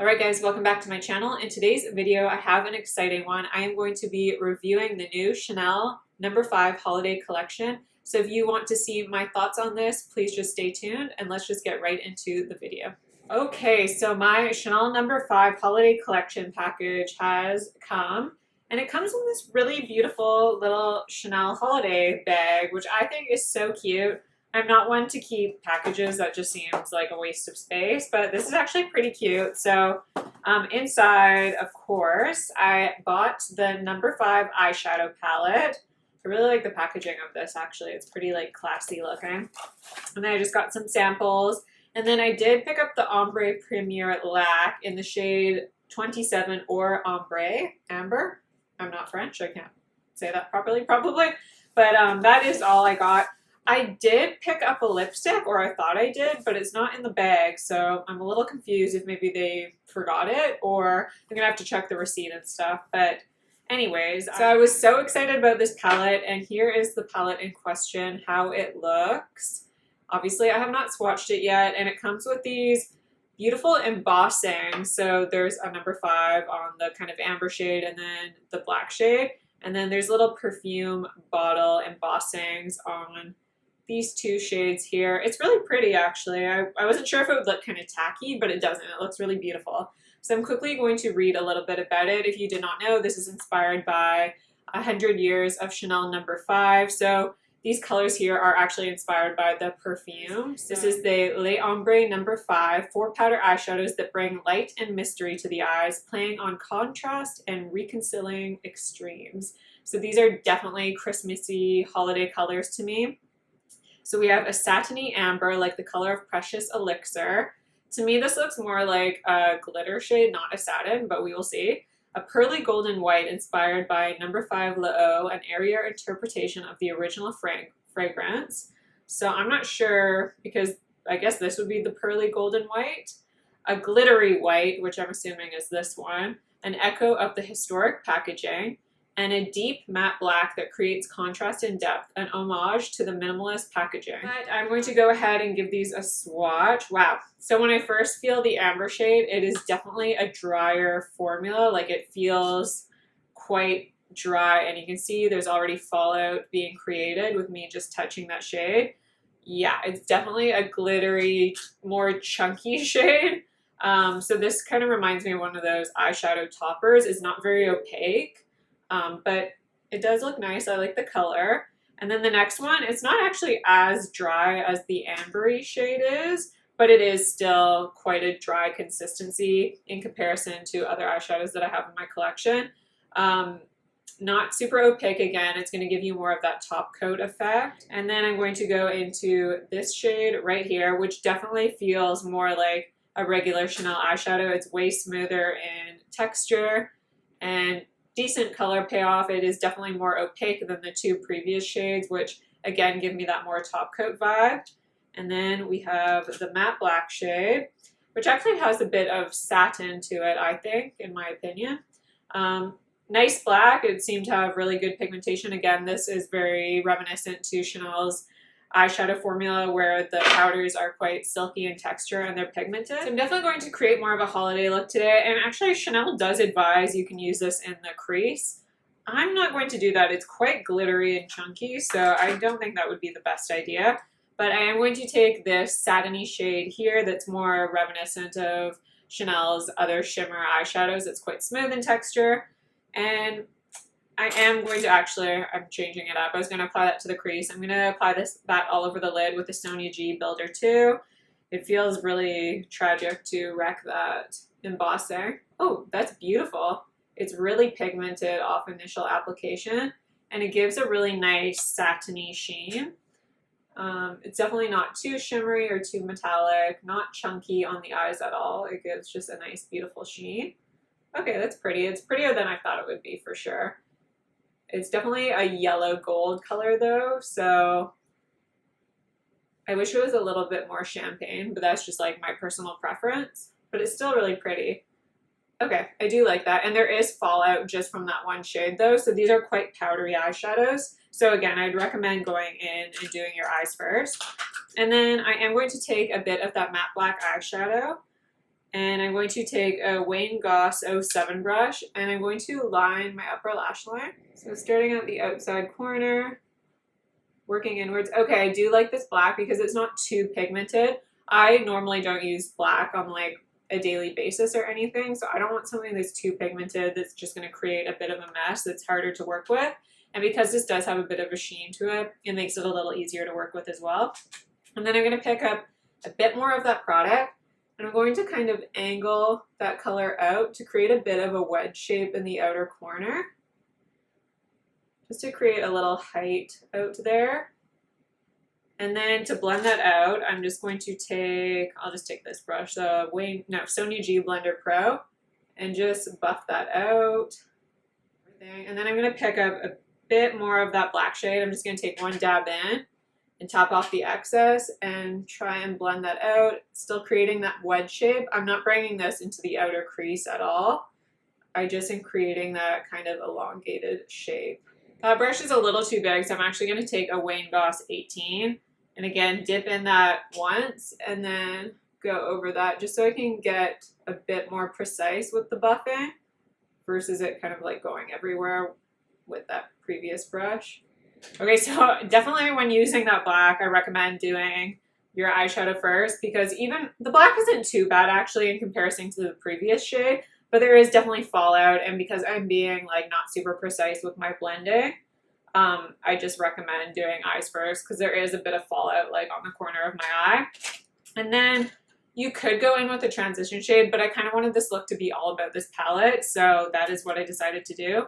Alright guys, welcome back to my channel. In today's video, I have an exciting one. I am going to be reviewing the new Chanel No. 5 Holiday Collection. So if you want to see my thoughts on this, please just stay tuned and let's just get right into the video. Okay, so my Chanel No. 5 Holiday Collection package has come, and it comes in this really beautiful little Chanel holiday bag, which I think is so cute. I'm not one to keep packages that just seems like a waste of space, but this is actually pretty cute. So inside, of course, I bought the No. 5 eyeshadow palette. I really like the packaging of this, actually. It's pretty like classy looking. And then I just got some samples. And then I did pick up the Ombre Premiere Laque in the shade 27 Or Ambré. Amber? I'm not French. I can't say that properly, probably. But that is all I got. I did pick up a lipstick, or I thought I did, but it's not in the bag, so I'm a little confused if maybe they forgot it, or I'm gonna have to check the receipt and stuff. But anyways, so I was so excited about this palette, and here is the palette in question, how it looks. Obviously, I have not swatched it yet, and it comes with these beautiful embossing. So there's a No. 5 on the kind of amber shade, and then the black shade, and then there's little perfume bottle embossings on these two shades here. It's really pretty, actually. I wasn't sure if it would look kind of tacky, but it doesn't. It looks really beautiful. So I'm quickly going to read a little bit about it. If you did not know, this is inspired by 100 years of Chanel No. 5. So these colors here are actually inspired by the perfume. This is the Le Ombre No. 5, 4 powder eyeshadows that bring light and mystery to the eyes, playing on contrast and reconciling extremes. So these are definitely Christmassy holiday colors to me. So we have a satiny amber, like the color of precious elixir. To me, this looks more like a glitter shade, not a satin, but we will see. A pearly golden white inspired by No. 5 L'Eau, an airier interpretation of the original fragrance. So I'm not sure, because I guess this would be the pearly golden white. A glittery white, which I'm assuming is this one. An echo of the historic packaging. And a deep matte black that creates contrast and depth, an homage to the minimalist packaging. But I'm going to go ahead and give these a swatch. Wow. So when I first feel the amber shade, it is definitely a drier formula. Like, it feels quite dry, and you can see there's already fallout being created with me just touching that shade. Yeah, it's definitely a glittery, more chunky shade. So this kind of reminds me of one of those eyeshadow toppers. It's not very opaque. But it does look nice. I like the color. And then the next one, it's not actually as dry as the ambery shade is, but it is still quite a dry consistency in comparison to other eyeshadows that I have in my collection. Not super opaque again. It's going to give you more of that top coat effect. And then I'm going to go into this shade right here, which definitely feels more like a regular Chanel eyeshadow. It's way smoother in texture and decent color payoff. It is definitely more opaque than the two previous shades, which again give me that more top coat vibe. And then we have the matte black shade, which actually has a bit of satin to it, I think, in my opinion. Nice black. It seemed to have really good pigmentation. Again, this is very reminiscent to Chanel's eyeshadow formula, where the powders are quite silky in texture and they're pigmented. So I'm definitely going to create more of a holiday look today, and actually Chanel does advise you can use this in the crease. I'm not going to do that. It's quite glittery and chunky, so I don't think that would be the best idea. But I am going to take this satiny shade here that's more reminiscent of Chanel's other shimmer eyeshadows. It's quite smooth in texture, and I am going to I'm changing it up. I was going to apply that to the crease. I'm going to apply that all over the lid with the Sonia G Builder 2. It feels really tragic to wreck that embossing. Oh, that's beautiful. It's really pigmented off initial application, and it gives a really nice satiny sheen. It's definitely not too shimmery or too metallic, not chunky on the eyes at all. It gives just a nice, beautiful sheen. Okay, that's pretty. It's prettier than I thought it would be, for sure. It's definitely a yellow gold color though, so I wish it was a little bit more champagne, but that's just like my personal preference. But it's still really pretty. Okay, I do like that. And there is fallout just from that one shade though, so these are quite powdery eyeshadows. So again, I'd recommend going in and doing your eyes first. And then I am going to take a bit of that matte black eyeshadow And I'm going to take a Wayne Goss 07 brush and I'm going to line my upper lash line. So starting at the outside corner, working inwards. Okay, I do like this black because it's not too pigmented. I normally don't use black on like a daily basis or anything, so I don't want something that's too pigmented that's just going to create a bit of a mess that's harder to work with. And because this does have a bit of a sheen to it, it makes it a little easier to work with as well. And then I'm going to pick up a bit more of that product and I'm going to kind of angle that color out to create a bit of a wedge shape in the outer corner, just to create a little height out there. And then to blend that out, I'm just going to take, I'll just take this brush, the Sonia G Blender Pro, and just buff that out. And then I'm going to pick up a bit more of that black shade. I'm just going to take one dab in and top off the excess and try and blend that out, still creating that wedge shape. I'm not bringing this into the outer crease at all. I just am creating that kind of elongated shape. That brush is a little too big, so I'm actually going to take a Wayne Goss 18 and again dip in that once and then go over that just so I can get a bit more precise with the buffing versus it kind of like going everywhere with that previous brush. Okay, so definitely when using that black, I recommend doing your eyeshadow first because even the black isn't too bad actually in comparison to the previous shade, but there is definitely fallout, and because I'm being like not super precise with my blending, I just recommend doing eyes first because there is a bit of fallout like on the corner of my eye. And then you could go in with a transition shade, but I kind of wanted this look to be all about this palette, so that is what I decided to do.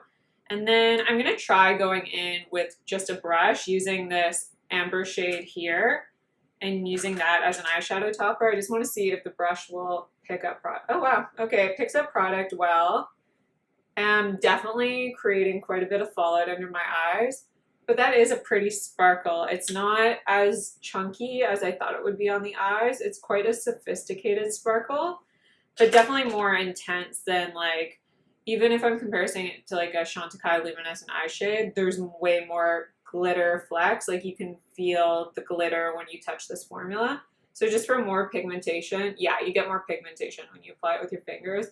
And then I'm going to try going in with just a brush using this amber shade here and using that as an eyeshadow topper. I just want to see if the brush will pick up product. Oh wow, okay, it picks up product well. I'm definitely creating quite a bit of fallout under my eyes, but that is a pretty sparkle. It's not as chunky as I thought it would be on the eyes. It's quite a sophisticated sparkle, but definitely more intense than like, even if I'm comparing it to like a Chantecaille Luminescent eye shade, there's way more glitter flecks. Like you can feel the glitter when you touch this formula. So just for more pigmentation, yeah, you get more pigmentation when you apply it with your fingers.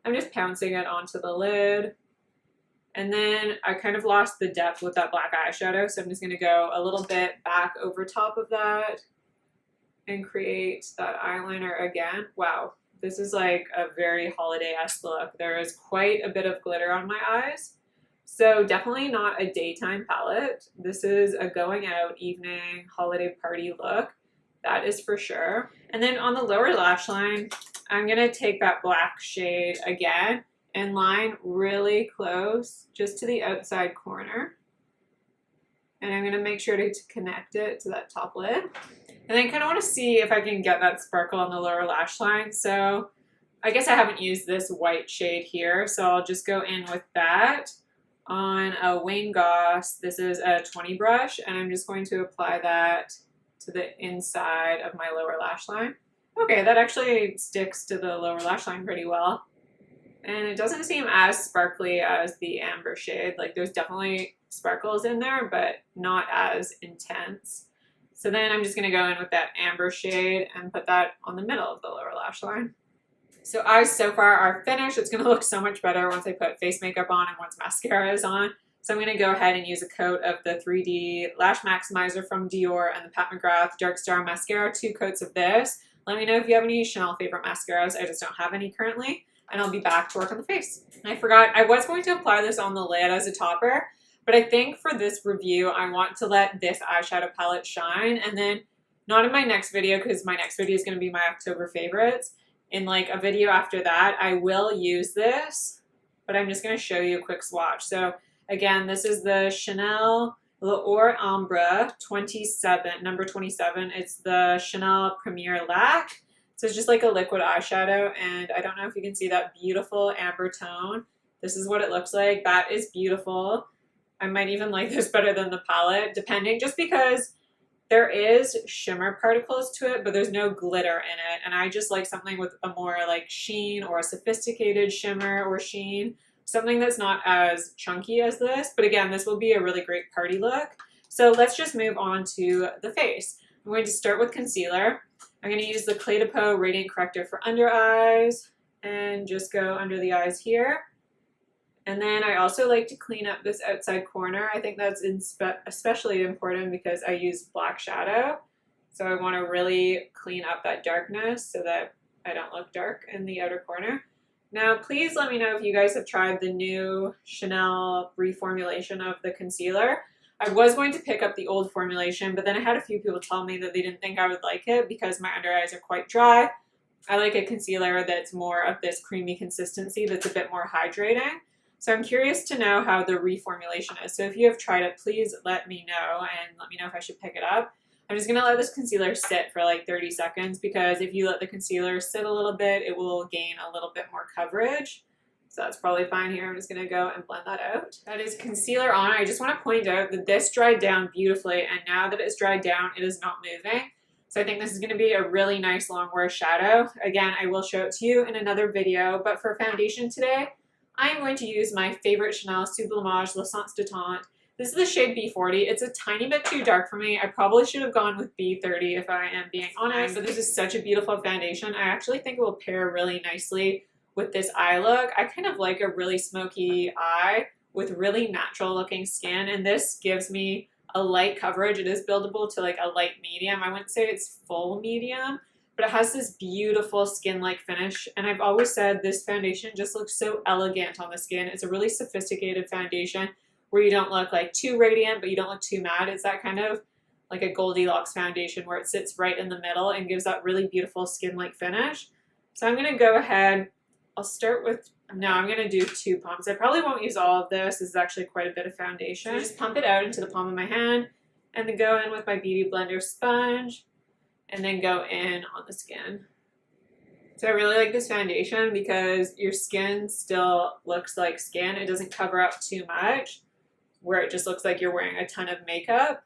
I'm just pouncing it onto the lid. And then I kind of lost the depth with that black eyeshadow, so I'm just gonna go a little bit back over top of that and create that eyeliner again. Wow. This is like a very holiday-esque look. There is quite a bit of glitter on my eyes. So definitely not a daytime palette. This is a going out evening holiday party look. That is for sure. And then on the lower lash line, I'm gonna take that black shade again and line really close just to the outside corner. And I'm gonna make sure to connect it to that top lid. And then I kind of want to see if I can get that sparkle on the lower lash line. So I guess I haven't used this white shade here, so I'll just go in with that on a Wayne Goss. This is a 20 brush, and I'm just going to apply that to the inside of my lower lash line. Okay, that actually sticks to the lower lash line pretty well. And it doesn't seem as sparkly as the amber shade. Like there's definitely sparkles in there, but not as intense. So then I'm just going to go in with that amber shade and put that on the middle of the lower lash line. So eyes so far are finished. It's going to look so much better once I put face makeup on and once mascara is on. So I'm going to go ahead and use a coat of the 3D Lash Maximizer from Dior and the Pat McGrath Dark Star Mascara, 2 coats of this. Let me know if you have any Chanel favorite mascaras. I just don't have any currently. And I'll be back to work on the face. I forgot, I was going to apply this on the lid as a topper, but I think for this review, I want to let this eyeshadow palette shine, and then not in my next video, because my next video is going to be my October favorites. In like a video after that, I will use this, but I'm just going to show you a quick swatch. So again, this is the Chanel Or Ambré 27, number 27. It's the Chanel Première Laque. So it's just like a liquid eyeshadow, and I don't know if you can see that beautiful amber tone. This is what it looks like. That is beautiful. I might even like this better than the palette, depending, just because there is shimmer particles to it, but there's no glitter in it. And I just like something with a more like sheen or a sophisticated shimmer or sheen, something that's not as chunky as this. But again, this will be a really great party look. So let's just move on to the face. I'm going to start with concealer. I'm going to use the Clé de Peau Radiant Corrector for under eyes and just go under the eyes here. And then I also like to clean up this outside corner. I think that's especially important because I use black shadow. So I want to really clean up that darkness so that I don't look dark in the outer corner. Now, please let me know if you guys have tried the new Chanel reformulation of the concealer. I was going to pick up the old formulation, but then I had a few people tell me that they didn't think I would like it because my under eyes are quite dry. I like a concealer that's more of this creamy consistency that's a bit more hydrating. So I'm curious to know how the reformulation is. So if you have tried it, please let me know and let me know if I should pick it up. I'm just going to let this concealer sit for like 30 seconds because if you let the concealer sit a little bit, it will gain a little bit more coverage. So that's probably fine here. I'm just going to go and blend that out. That is concealer on. I just want to point out that this dried down beautifully, and now that it's dried down, it is not moving. So I think this is going to be a really nice long wear shadow. Again, I will show it to you in another video, but for foundation today, I am going to use my favorite Chanel Sublimage L'Essence de Teint. This is the shade B40. It's a tiny bit too dark for me. I probably should have gone with B30 if I am being honest, but this is such a beautiful foundation. I actually think it will pair really nicely with this eye look. I kind of like a really smoky eye with really natural looking skin, and this gives me a light coverage. It is buildable to like a light medium. I wouldn't say it's full medium, but it has this beautiful skin-like finish, and I've always said this foundation just looks so elegant on the skin. It's a really sophisticated foundation where you don't look like too radiant, but you don't look too matte. It's that kind of like a Goldilocks foundation where it sits right in the middle and gives that really beautiful skin-like finish. So I'm gonna go ahead, I'll start with, no, I'm gonna do 2 pumps. I probably won't use all of this. This is actually quite a bit of foundation. So just pump it out into the palm of my hand and then go in with my Beauty Blender sponge and then go in on the skin. So I really like this foundation because your skin still looks like skin. It doesn't cover up too much where it just looks like you're wearing a ton of makeup.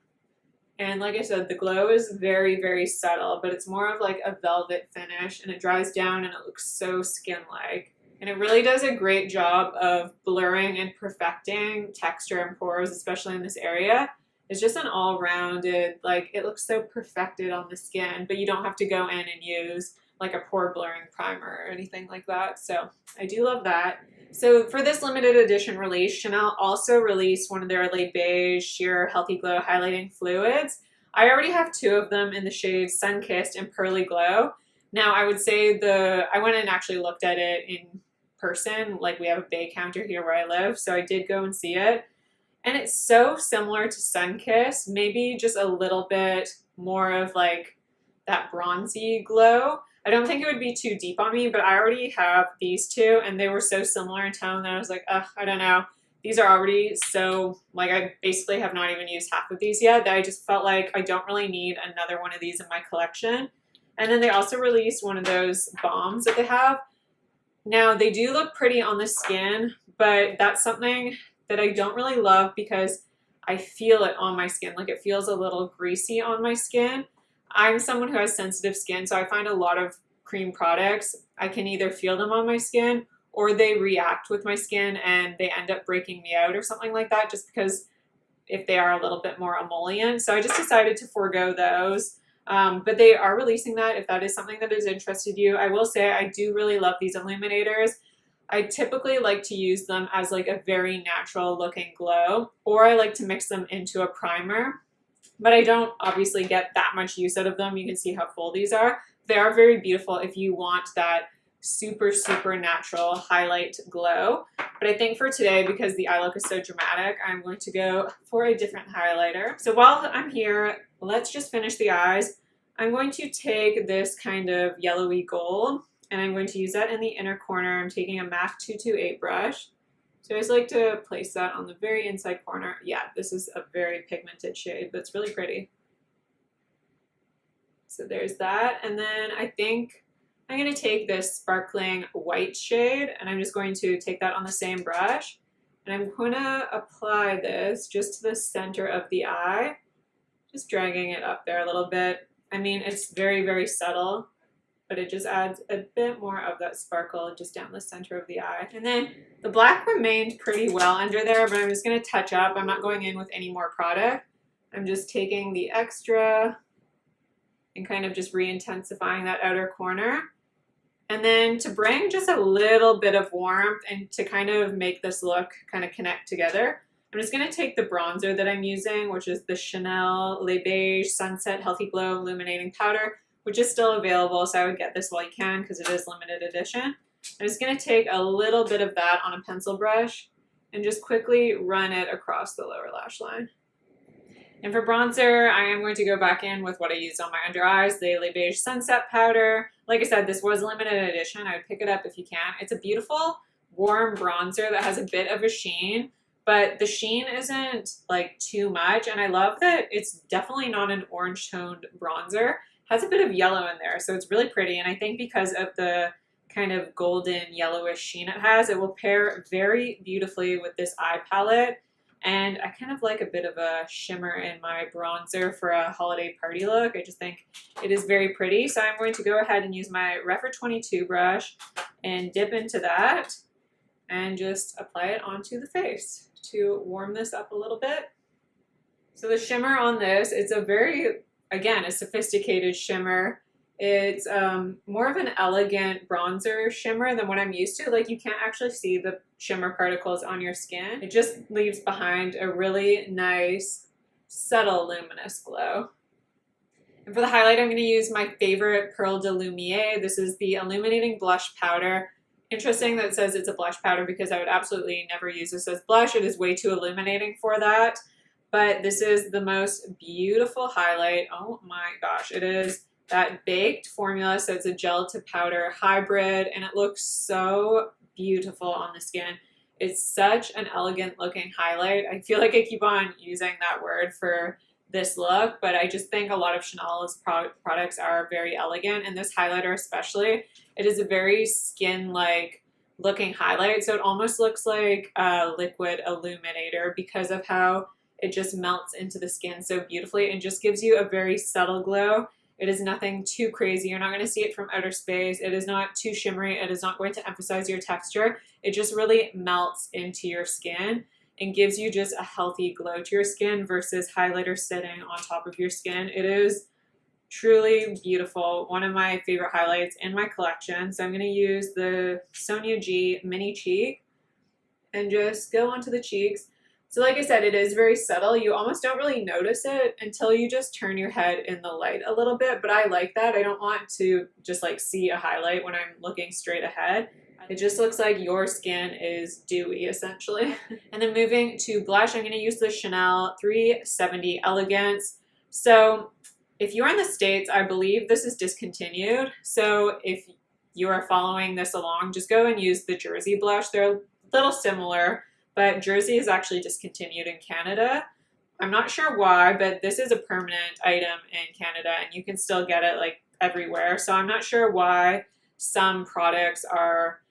And like I said, the glow is very, very subtle, but it's more of like a velvet finish, and it dries down and it looks so skin-like. And it really does a great job of blurring and perfecting texture and pores, especially in this area. It's just an all-rounded, like it looks so perfected on the skin, but you don't have to go in and use like a pore blurring primer or anything like that. So I do love that. So for this limited edition release, Chanel also released one of their Les Beige Sheer Healthy Glow Highlighting Fluids. I already have 2 of them in the shades Sun Kissed and Pearly Glow. Now I would say I went and actually looked at it in person, like we have a bay counter here where I live, so I did go and see it. And it's so similar to Sun Kissed, maybe just a little bit more of like that bronzy glow. I don't think it would be too deep on me, but I already have these 2 and they were so similar in tone that I was like, ugh, I don't know. These are already so, like I basically have not even used half of these yet that I just felt like I don't really need another one of these in my collection. And then they also released one of those balms that they have. Now they do look pretty on the skin, but that's something that I don't really love because I feel it on my skin. Like it feels a little greasy on my skin. I'm someone who has sensitive skin, so I find a lot of cream products, I can either feel them on my skin or they react with my skin and they end up breaking me out or something like that just because if they are a little bit more emollient. So I just decided to forego those. But they are releasing that if that is something that has interested you. I will say I do really love these illuminators. I typically like to use them as like a very natural looking glow, or I like to mix them into a primer. But I don't obviously get that much use out of them. You can see how full these are. They are very beautiful if you want that super, super natural highlight glow. But I think for today, because the eye look is so dramatic, I'm going to go for a different highlighter. So while I'm here, let's just finish the eyes. I'm going to take this kind of yellowy gold, and I'm going to use that in the inner corner. I'm taking a MAC 228 brush. So I just like to place that on the very inside corner. Yeah, this is a very pigmented shade, but it's really pretty. So there's that. And then I think I'm going to take this sparkling white shade, and I'm just going to take that on the same brush. And I'm going to apply this just to the center of the eye, just dragging it up there a little bit. I mean, it's very, very subtle, but it just adds a bit more of that sparkle just down the center of the eye. And then the black remained pretty well under there, but I'm just gonna touch up. I'm not going in with any more product. I'm just taking the extra and kind of just re-intensifying that outer corner. And then to bring just a little bit of warmth and to kind of make this look kind of connect together, I'm just going to take the bronzer that I'm using, which is the Chanel Le Beige Sunset Healthy Glow Illuminating Powder, which is still available, so I would get this while you can because it is limited edition. I'm just going to take a little bit of that on a pencil brush and just quickly run it across the lower lash line. And for bronzer, I am going to go back in with what I used on my under eyes, the Le Beige Sunset Powder. Like I said, this was limited edition. I would pick it up if you can. It's a beautiful, warm bronzer that has a bit of a sheen, but the sheen isn't like too much. And I love that it's definitely not an orange toned bronzer. It has a bit of yellow in there, so it's really pretty. And I think because of the kind of golden yellowish sheen it has, it will pair very beautifully with this eye palette. And I kind of like a bit of a shimmer in my bronzer for a holiday party look. I just think it is very pretty. So I'm going to go ahead and use my Refer 22 brush and dip into that and just apply it onto the face to warm this up a little bit. So the shimmer on this, it's a very, again, a sophisticated shimmer. It's more of an elegant bronzer shimmer than what I'm used to. Like, you can't actually see the shimmer particles on your skin. It just leaves behind a really nice, subtle, luminous glow. And for the highlight, I'm going to use my favorite Perles de Lumiere. This is the Illuminating Blush Powder. Interesting that it says it's a blush powder because I would absolutely never use this as blush. It is way too illuminating for that. But this is the most beautiful highlight. Oh my gosh, it is that baked formula, so it's a gel to powder hybrid, and it looks so beautiful on the skin. It's such an elegant looking highlight. I feel like I keep on using that word for this look, but I just think a lot of Chanel's products are very elegant, and this highlighter especially, it is a very skin-like looking highlight, so it almost looks like a liquid illuminator because of how it just melts into the skin so beautifully and just gives you a very subtle glow. It is nothing too crazy. You're not going to see it from outer space. It is not too shimmery. It is not going to emphasize your texture. It just really melts into your skin and gives you just a healthy glow to your skin versus highlighter sitting on top of your skin. It is truly beautiful. One of my favorite highlights in my collection. So I'm going to use the Sonia G Mini Cheek and just go onto the cheeks. So like I said, it is very subtle. You almost don't really notice it until you just turn your head in the light a little bit, but I like that. I don't want to just like see a highlight when I'm looking straight ahead. It just looks like your skin is dewy essentially. And then moving to blush, I'm going to use the Chanel 370 Elegance. So if you're in the States, I believe this is discontinued. So if you are following this along, just go and use the Jersey blush. They're a little similar, but Jersey is actually discontinued in Canada. I'm not sure why, but this is a permanent item in Canada and you can still get it like everywhere. So I'm not sure why some products are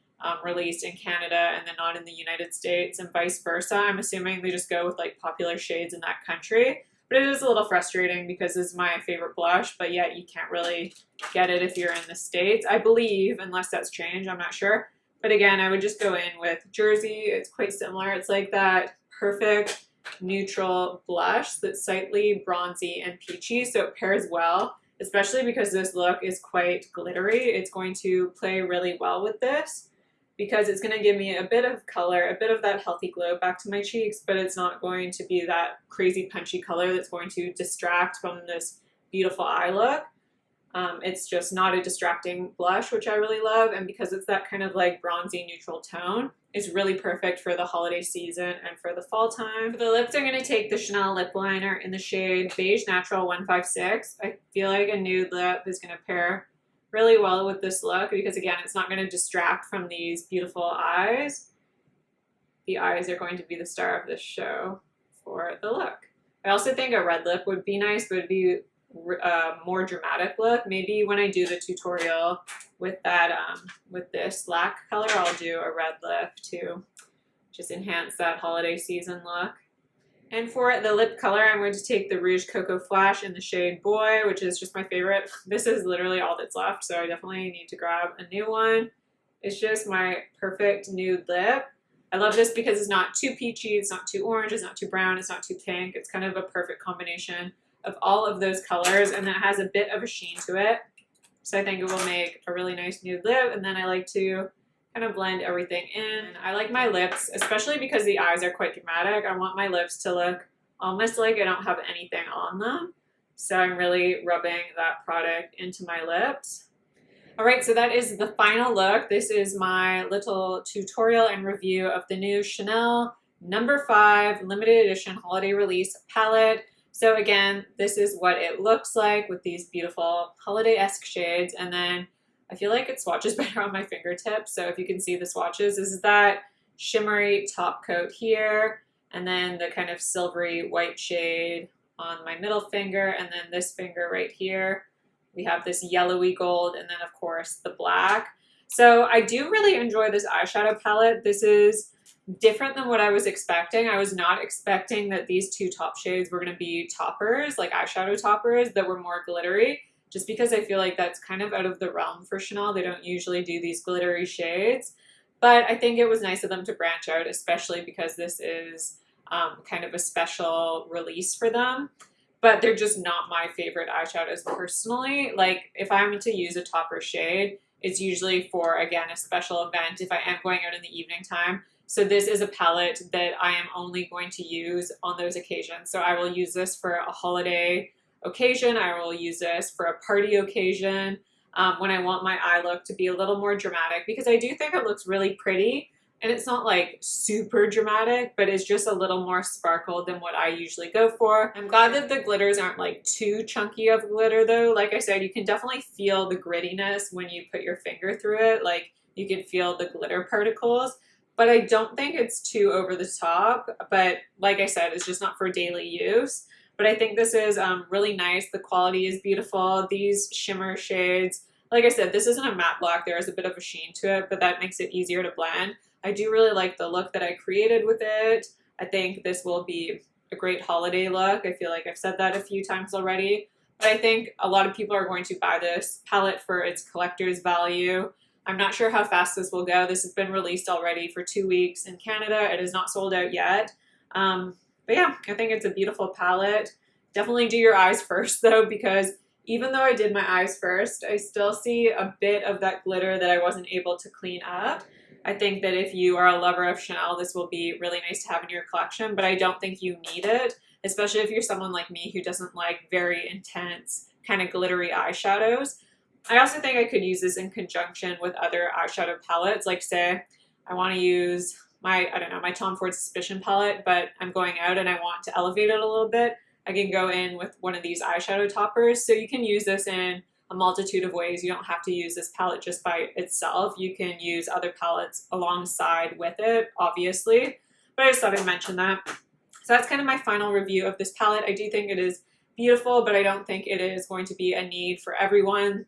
released in Canada and then not in the United States and vice versa. I'm assuming they just go with like popular shades in that country. But it is a little frustrating because this is my favorite blush, but yet you can't really get it if you're in the States. I believe, unless that's changed, I'm not sure. But again, I would just go in with Jersey. It's quite similar. It's like that perfect neutral blush that's slightly bronzy and peachy, so it pairs well, especially because this look is quite glittery. It's going to play really well with this because it's going to give me a bit of color, a bit of that healthy glow back to my cheeks, but it's not going to be that crazy punchy color that's going to distract from this beautiful eye look. It's just not a distracting blush, which I really love, and because it's that kind of like bronzy neutral tone, it's really perfect for the holiday season and for the fall time. For the lips, I'm going to take the Chanel lip liner in the shade Beige Natural 156. I feel like a nude lip is going to pair really well with this look because, again, it's not going to distract from these beautiful eyes. The eyes are going to be the star of this show for the look. I also think a red lip would be nice, but it'd be more dramatic look. Maybe when I do the tutorial with that with this Laque color, I'll do a red lip to just enhance that holiday season look. And for the lip color, I'm going to take the Rouge Coco Flash in the shade Boy, which is just my favorite. This is literally all that's left, so I definitely need to grab a new one. It's just my perfect nude lip. I love this because it's not too peachy, it's not too orange, it's not too brown, it's not too pink. It's kind of a perfect combination of all of those colors, and then it has a bit of a sheen to it. So I think it will make a really nice nude lip. And then I like to kind of blend everything in. I like my lips, especially because the eyes are quite dramatic. I want my lips to look almost like I don't have anything on them. So I'm really rubbing that product into my lips. All right, so that is the final look. This is my little tutorial and review of the new Chanel No. 5 limited edition holiday release palette. So again, this is what it looks like with these beautiful holiday-esque shades. And then I feel like it swatches better on my fingertips. So if you can see the swatches, this is that shimmery top coat here, and then the kind of silvery white shade on my middle finger, and then this finger right here. We have this yellowy gold, and then of course the black. So I do really enjoy this eyeshadow palette. This is different than what I was expecting. I was not expecting that these two top shades were going to be toppers, like eyeshadow toppers that were more glittery, just because I feel like that's kind of out of the realm for Chanel. They don't usually do these glittery shades, but I think it was nice of them to branch out, especially because this is kind of a special release for them. But they're just not my favorite eyeshadows personally. Like if I'm to use a topper shade, it's usually for, again, a special event if I am going out in the evening time. So this is a palette that I am only going to use on those occasions. So I will use this for a holiday occasion. I will use this for a party occasion when I want my eye look to be a little more dramatic, because I do think it looks really pretty. And it's not like super dramatic, but it's just a little more sparkle than what I usually go for. I'm glad that the glitters aren't like too chunky of glitter though. Like I said, you can definitely feel the grittiness when you put your finger through it. Like you can feel the glitter particles, but I don't think it's too over the top. But like I said, it's just not for daily use. But I think this is really nice. The quality is beautiful. These shimmer shades, like I said, this isn't a matte black. There is a bit of a sheen to it, but that makes it easier to blend. I do really like the look that I created with it. I think this will be a great holiday look. I feel like I've said that a few times already, but I think a lot of people are going to buy this palette for its collector's value. I'm not sure how fast this will go. This has been released already for 2 weeks in Canada. It is not sold out yet. But yeah, I think it's a beautiful palette. Definitely do your eyes first though, because even though I did my eyes first, I still see a bit of that glitter that I wasn't able to clean up. I think that if you are a lover of Chanel, this will be really nice to have in your collection, but I don't think you need it, especially if you're someone like me who doesn't like very intense kind of glittery eyeshadows. I also think I could use this in conjunction with other eyeshadow palettes. Like say I want to use my, I don't know, my Tom Ford Suspicion palette, but I'm going out and I want to elevate it a little bit. I can go in with one of these eyeshadow toppers. So you can use this in a multitude of ways. You don't have to use this palette just by itself. You can use other palettes alongside with it, obviously, but I just thought I'd mention that. So that's kind of my final review of this palette. I do think it is beautiful, but I don't think it is going to be a need for everyone.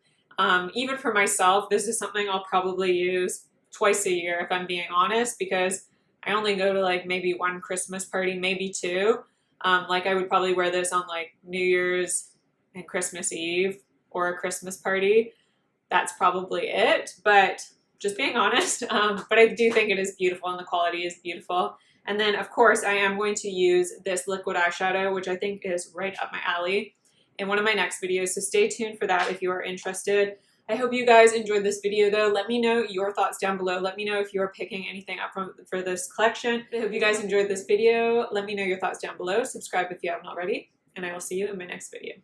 Even for myself, this is something I'll probably use twice a year if I'm being honest, because I only go to like maybe one Christmas party, maybe two. Like I would probably wear this on like New Year's and Christmas Eve or a Christmas party. That's probably it, but just being honest. But I do think it is beautiful and the quality is beautiful. And then of course I am going to use this liquid eyeshadow, which I think is right up my alley, in one of my next videos. So stay tuned for that if you are interested. I hope you guys enjoyed this video though. Let me know your thoughts down below. Let me know if you're picking anything up for this collection. I hope you guys enjoyed this video. Let me know your thoughts down below. Subscribe if you haven't already, and I will see you in my next video.